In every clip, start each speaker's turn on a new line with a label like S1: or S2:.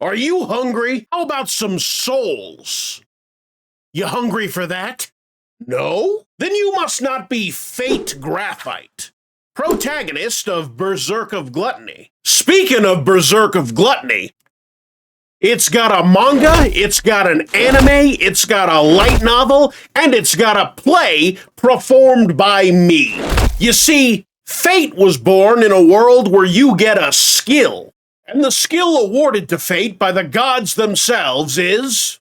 S1: Are you hungry? How about some souls? You hungry for that? No? Then you must not be Fate Graphite, protagonist of Berserk of Gluttony. Speaking of Berserk of Gluttony, it's got a manga, it's got an anime, it's got a light novel, and it's got a play performed by me. You see, Fate was born in a world where you get a skill, and the skill awarded to Fate by the gods themselves is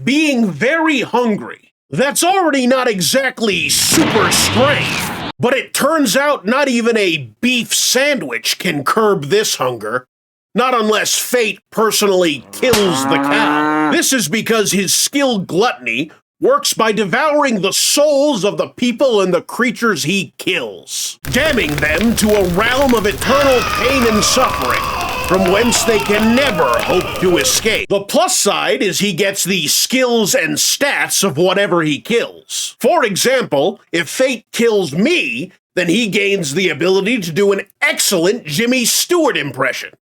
S1: being very hungry. That's already not exactly super strength, but it turns out not even a beef sandwich can curb this hunger. Not unless Fate personally kills the cow. This is because his skill Gluttony works by devouring the souls of the people and the creatures he kills, damning them to a realm of eternal pain and suffering, from whence they can never hope to escape. The plus side is he gets the skills and stats of whatever he kills. For example, if Fate kills me, then he gains the ability to do an excellent Jimmy Stewart impression.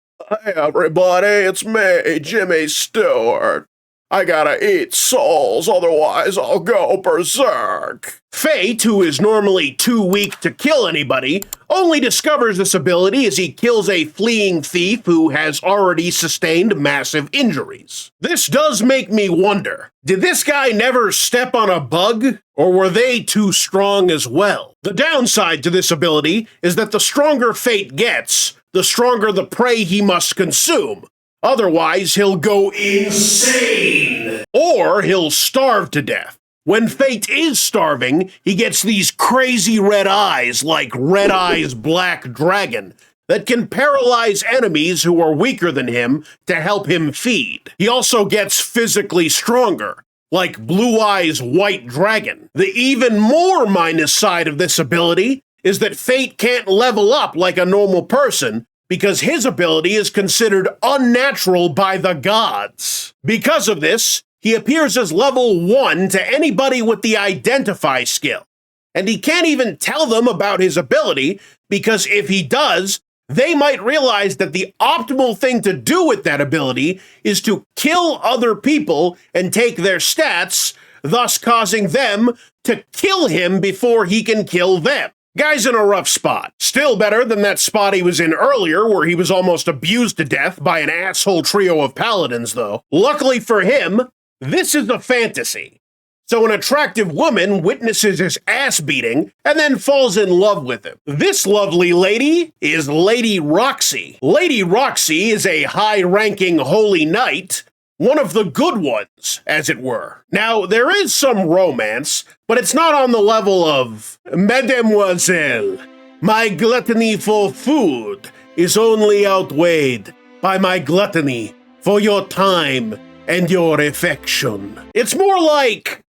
S1: Hey everybody, it's me, Jimmy Stewart. I gotta eat souls, otherwise I'll go berserk. Fate, who is normally too weak to kill anybody, only discovers this ability as he kills a fleeing thief who has already sustained massive injuries. This does make me wonder, did this guy never step on a bug, or were they too strong as well? The downside to this ability is that the stronger Fate gets, the stronger the prey he must consume. Otherwise, he'll go insane. Or he'll starve to death. When Fate is starving, he gets these crazy red eyes like Red Eye's Black Dragon that can paralyze enemies who are weaker than him to help him feed. He also gets physically stronger, like Blue Eye's White Dragon. The even more minus side of this ability is that Fate can't level up like a normal person, because his ability is considered unnatural by the gods. Because of this, he appears as level 1 to anybody with the Identify skill. And he can't even tell them about his ability, because if he does, they might realize that the optimal thing to do with that ability is to kill other people and take their stats, thus causing them to kill him before he can kill them. Guy's in a rough spot. Still better than that spot he was in earlier where he was almost abused to death by an asshole trio of paladins, though. Luckily for him, this is a fantasy. So an attractive woman witnesses his ass beating and then falls in love with him. This lovely lady is Lady Roxy. Lady Roxy is a high-ranking holy knight, one of the good ones, as it were. Now, there is some romance, but it's not on the level of, Mademoiselle, my gluttony for food is only outweighed by my gluttony for your time and your affection. It's more like,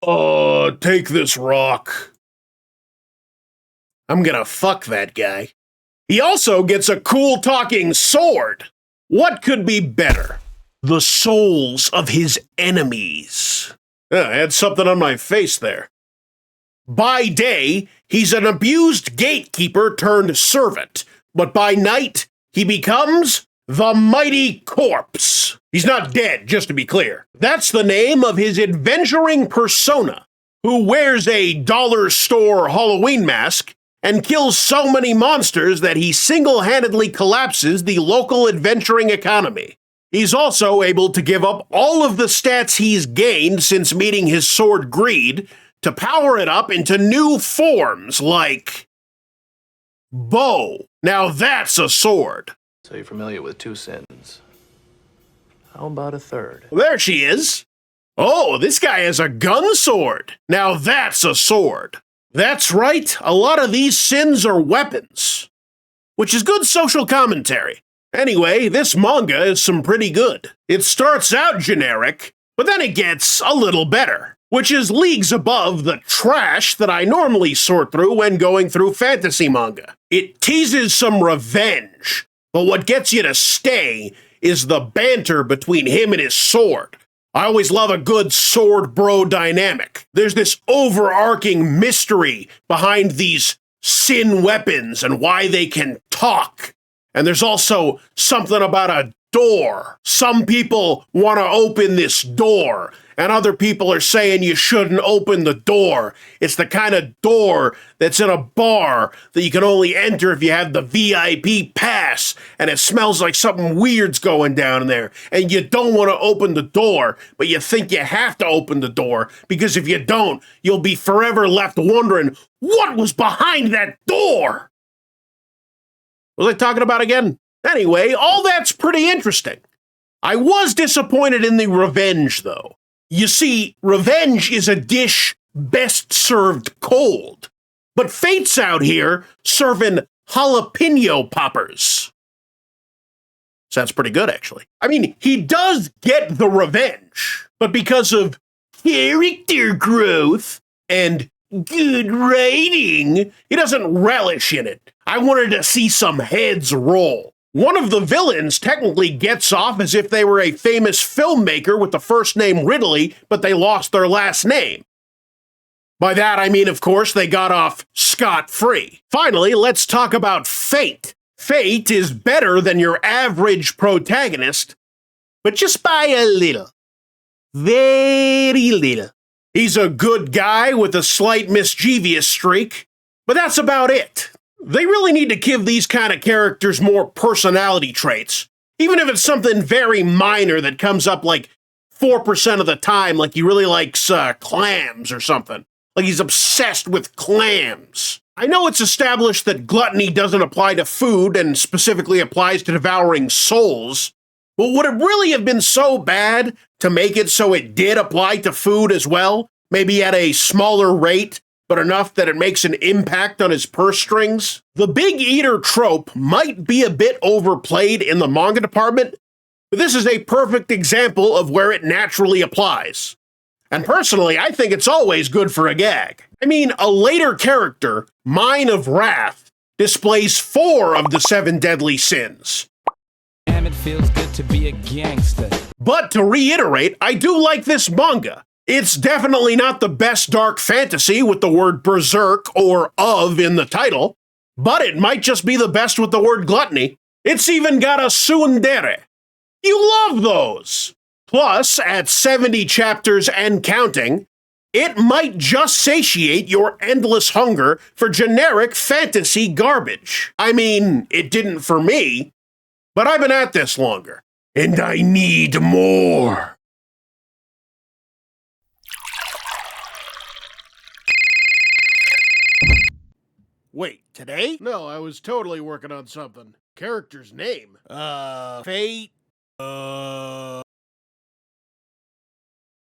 S1: take this rock. I'm gonna fuck that guy. He also gets a cool talking sword. What could be better? The souls of his enemies. I had something on my face there. By day, he's an abused gatekeeper turned servant, but by night, he becomes the Mighty Corpse. He's not dead, just to be clear. That's the name of his adventuring persona, who wears a dollar store Halloween mask and kills so many monsters that he single-handedly collapses the local adventuring economy. He's also able to give up all of the stats he's gained since meeting his sword Greed to power it up into new forms like bow. Now that's a sword.
S2: So you're familiar with 2 sins. How about a third?
S1: There she is. Oh, this guy has a gun sword. Now that's a sword. That's right, a lot of these sins are weapons, which is good social commentary. Anyway, this manga is some pretty good. It starts out generic, but then it gets a little better, which is leagues above the trash that I normally sort through when going through fantasy manga. It teases some revenge, but what gets you to stay is the banter between him and his sword. I always love a good sword bro dynamic. There's this overarching mystery behind these sin weapons and why they can talk. And there's also something about a door. Some people want to open this door, and other people are saying you shouldn't open the door. It's the kind of door that's in a bar that you can only enter if you have the VIP pass, and it smells like something weird's going down in there, and you don't want to open the door, but you think you have to open the door, because if you don't, you'll be forever left wondering what was behind that door. What was I talking about again? Anyway, all that's pretty interesting. I was disappointed in the revenge, though. You see, revenge is a dish best served cold. But Fate's out here serving jalapeno poppers. Sounds pretty good, actually. I mean, he does get the revenge, but because of character growth and good writing, he doesn't relish in it. I wanted to see some heads roll. One of the villains technically gets off as if they were a famous filmmaker with the first name Ridley, but they lost their last name. By that I mean, of course, they got off scot-free. Finally, let's talk about Fate. Fate is better than your average protagonist, but just by a little. Very little. He's a good guy with a slight mischievous streak, but that's about it. They really need to give these kind of characters more personality traits, even if it's something very minor that comes up like 4% of the time, like he really likes clams or something. Like he's obsessed with clams. I know it's established that gluttony doesn't apply to food and specifically applies to devouring souls, but would it really have been so bad to make it so it did apply to food as well? Maybe at a smaller rate, but enough that it makes an impact on his purse strings? The big eater trope might be a bit overplayed in the manga department, but this is a perfect example of where it naturally applies. And personally, I think it's always good for a gag. I mean, a later character, Mine of Wrath, displays 4 of the 7 deadly sins.
S3: Damn, it feels good to be a gangster.
S1: But to reiterate, I do like this manga. It's definitely not the best dark fantasy with the word Berserk or of in the title, but it might just be the best with the word gluttony. It's even got a tsundere. You love those! Plus, at 70 chapters and counting, it might just satiate your endless hunger for generic fantasy garbage. I mean, it didn't for me, but I've been at this longer, and I need more. Wait, today? No, I was totally working on something. Character's name? Fate?